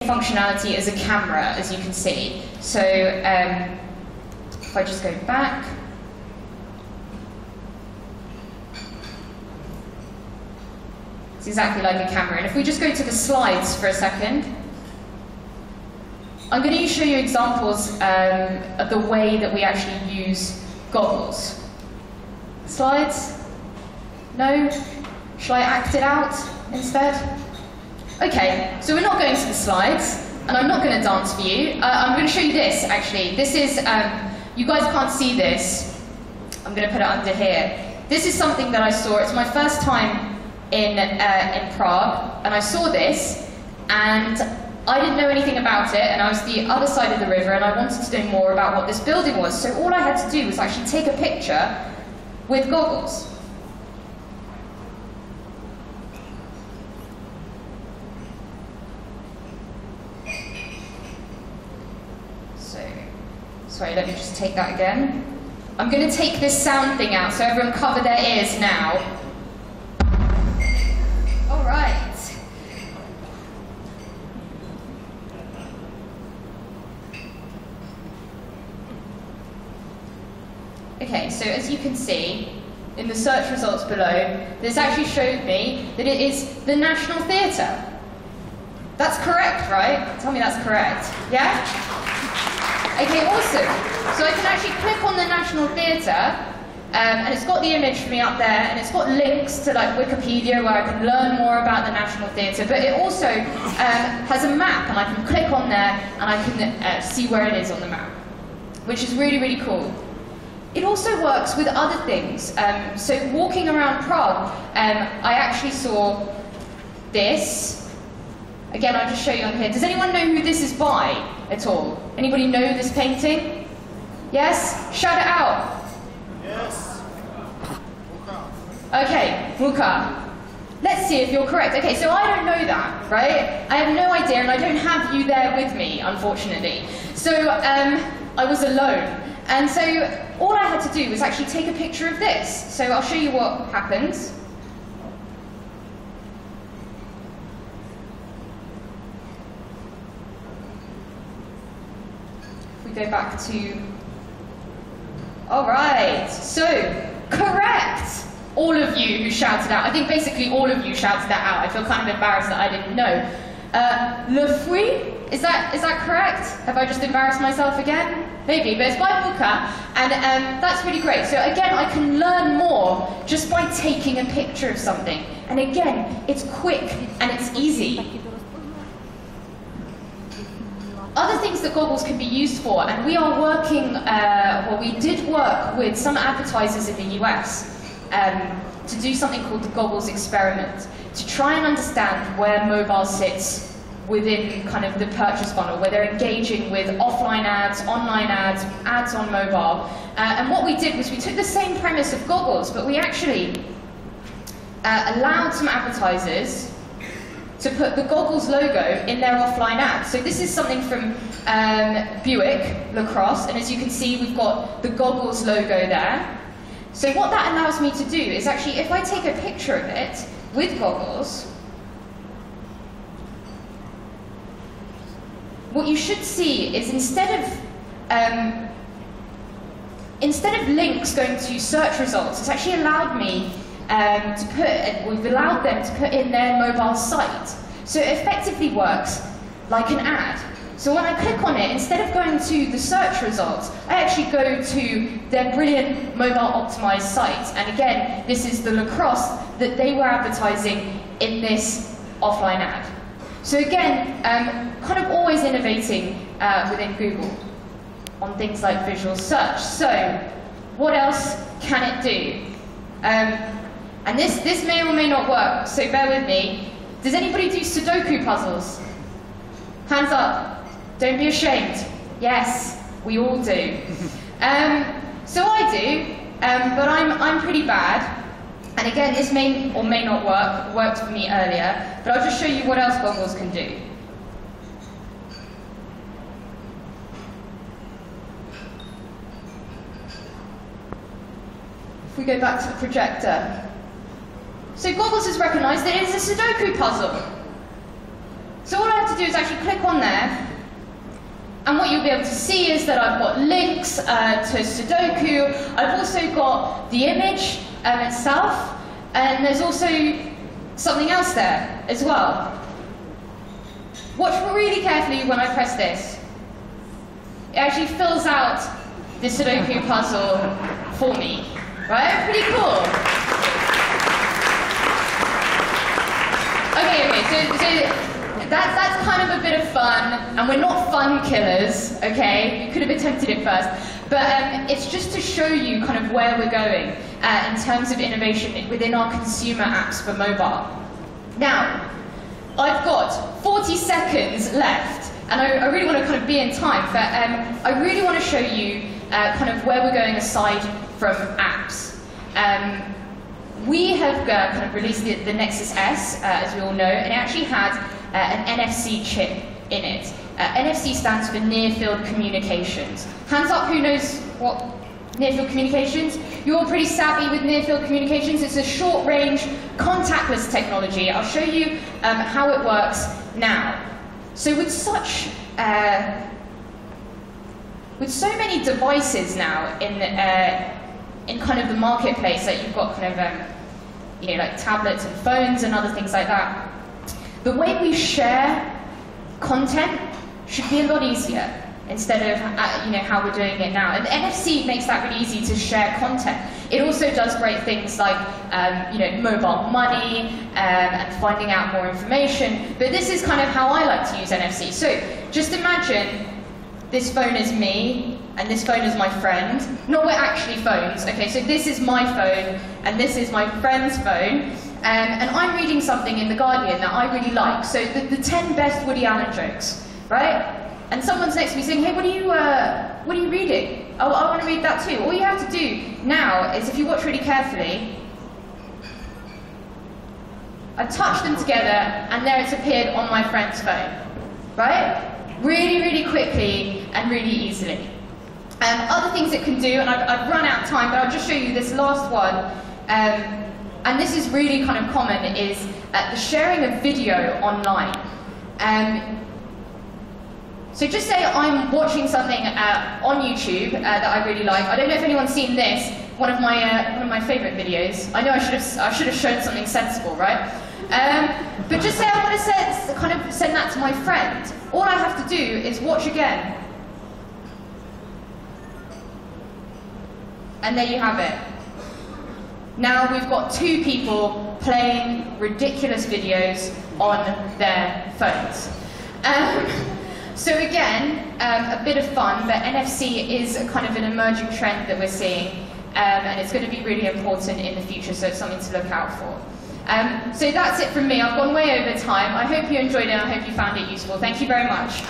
functionality as a camera, as you can see. So if I just go back, it's exactly like a camera. And if we just go to the slides for a second, I'm going to show you examples of the way that we actually use goggles. Slides? No? Shall I act it out instead? Okay, so we're not going to the slides, and I'm not going to dance for you. I'm going to show you this, actually. This is, you guys can't see this. I'm going to put it under here. This is something that I saw. It's my first time in Prague, and I saw this, and I didn't know anything about it, and I was the other side of the river, and I wanted to know more about what this building was. So all I had to do was actually take a picture with goggles. Sorry, let me just take that again. I'm going to take this sound thing out, so everyone cover their ears now. All right. Okay, so as you can see, in the search results below, this actually showed me that it is the National Theatre. That's correct, right? Tell me that's correct. Yeah? Okay, awesome. So I can actually click on the National Theatre, and it's got the image for me up there, and it's got links to like Wikipedia where I can learn more about the National Theatre, but it also has a map, and I can click on there, and I can see where it is on the map, which is really, really cool. It also works with other things. So walking around Prague, I actually saw this. Again, I'll just show you on here. Does anyone know who this is by at all? Anybody know this painting? Yes? Shout it out. Yes. Okay, Muka. Let's see if you're correct. Okay, so I don't know that, right? I have no idea, and I don't have you there with me, unfortunately. So I was alone. And so all I had to do was actually take a picture of this. So I'll show you what happens. Go back to, all right, so correct, all of you who shouted out. I think basically all of you shouted that out. I feel kind of embarrassed that I didn't know. Le fruit, is that correct? Have I just embarrassed myself again? Maybe, but it's by Muka, and that's really great. So again, I can learn more just by taking a picture of something. And again, it's quick and it's easy. Other things that goggles can be used for, and we are working, well, we did work with some advertisers in the US to do something called the goggles experiment, to try and understand where mobile sits within kind of the purchase funnel, where they're engaging with offline ads, online ads, ads on mobile. And what we did was we took the same premise of goggles, but we actually allowed some advertisers to put the goggles logo in their offline ad. So this is something from Buick Lacrosse, and as you can see, we've got the goggles logo there. So what that allows me to do is actually, if I take a picture of it with goggles, what you should see is instead of links going to search results, it's actually allowed me we've allowed them to put in their mobile site. So it effectively works like an ad. So when I click on it, instead of going to the search results, I actually go to their brilliant mobile optimized site. And again, this is the Lacrosse that they were advertising in this offline ad. So again, kind of always innovating within Google on things like visual search. So what else can it do? And this may or may not work, so bear with me. Does anybody do Sudoku puzzles? Hands up. Don't be ashamed. Yes, we all do. So I do, but I'm pretty bad. And again, this may or may not work. It worked for me earlier, but I'll just show you what else goggles can do. If we go back to the projector. So goggles has recognised that it is a Sudoku puzzle. So all I have to do is actually click on there, and what you'll be able to see is that I've got links to Sudoku. I've also got the image itself, and there's also something else there as well. Watch really carefully when I press this. It actually fills out the Sudoku puzzle for me, right? Pretty cool. Okay, so that's kind of a bit of fun, and we're not fun killers, okay? You could have attempted it first, but it's just to show you kind of where we're going in terms of innovation within our consumer apps for mobile. Now, I've got 40 seconds left, and I really want to kind of be in time, but I really want to show you kind of where we're going aside from apps. We have kind of released the Nexus S, as we all know, and it actually had an NFC chip in it. NFC stands for Near Field Communications. Hands up who knows what Near Field Communications? You're all pretty savvy with Near Field Communications. It's a short-range, contactless technology. I'll show you how it works now. So with so many devices now in kind of the marketplace, that you've got kind of you know, like tablets and phones and other things like that, the way we share content should be a lot easier instead of you know, how we're doing it now. And the NFC makes that really easy to share content. It also does great things like you know, mobile money and finding out more information. But this is kind of how I like to use NFC. So just imagine this phone is me, and this phone is my friend. Not we're actually phones. Okay, so this is my phone, and this is my friend's phone. And I'm reading something in The Guardian that I really like. So the 10 best Woody Allen jokes, right? And someone's next to me saying, hey, what are you reading? Oh, I want to read that too. All you have to do now is, if you watch really carefully, I've touched them together, and there it's appeared on my friend's phone, right? Really, really quickly and really easily. Other things it can do, and I've run out of time, but I'll just show you this last one. And this is really kind of common, is the sharing of video online. So just say I'm watching something on YouTube that I really like. I don't know if anyone's seen this, one of my favorite videos. I know I should have shown something sensible, right? But just say I want to send that to my friend. All I have to do is watch again. And there you have it. Now we've got two people playing ridiculous videos on their phones. So again, a bit of fun, but NFC is a kind of an emerging trend that we're seeing, and it's going to be really important in the future, so it's something to look out for. So that's it from me. I've gone way over time. I hope you enjoyed it, and I hope you found it useful. Thank you very much.